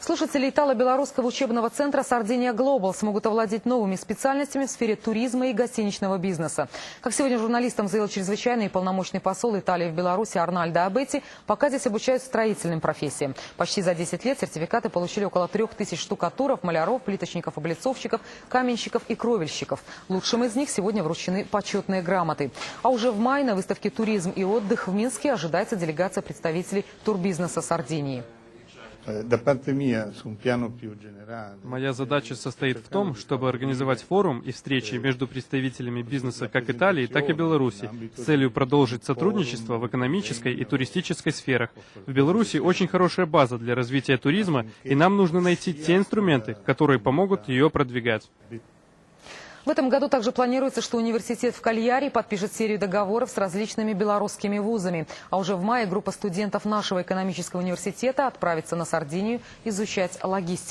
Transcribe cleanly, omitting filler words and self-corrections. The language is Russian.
Слушатели Итало-Белорусского учебного центра «Сардиния Глобал» смогут овладеть новыми специальностями в сфере туризма и гостиничного бизнеса. Как сегодня журналистам заявил чрезвычайный и полномочный посол Италии в Беларуси Арнальдо Абетти, пока здесь обучают строительным профессиям. Почти за 10 лет сертификаты получили около 3000 штукатуров, маляров, плиточников, облицовщиков, каменщиков и кровельщиков. Лучшим из них сегодня вручены почетные грамоты. А уже в мае на выставке «Туризм и отдых» в Минске ожидается делегация представителей турбизнеса Сардинии. Моя задача состоит в том, чтобы организовать форум и встречи между представителями бизнеса как Италии, так и Беларуси с целью продолжить сотрудничество в экономической и туристической сферах. В Беларуси очень хорошая база для развития туризма, и нам нужно найти те инструменты, которые помогут ее продвигать. В этом году также планируется, что университет в Кальяри подпишет серию договоров с различными белорусскими вузами. А уже в мае группа студентов нашего экономического университета отправится на Сардинию изучать логистику.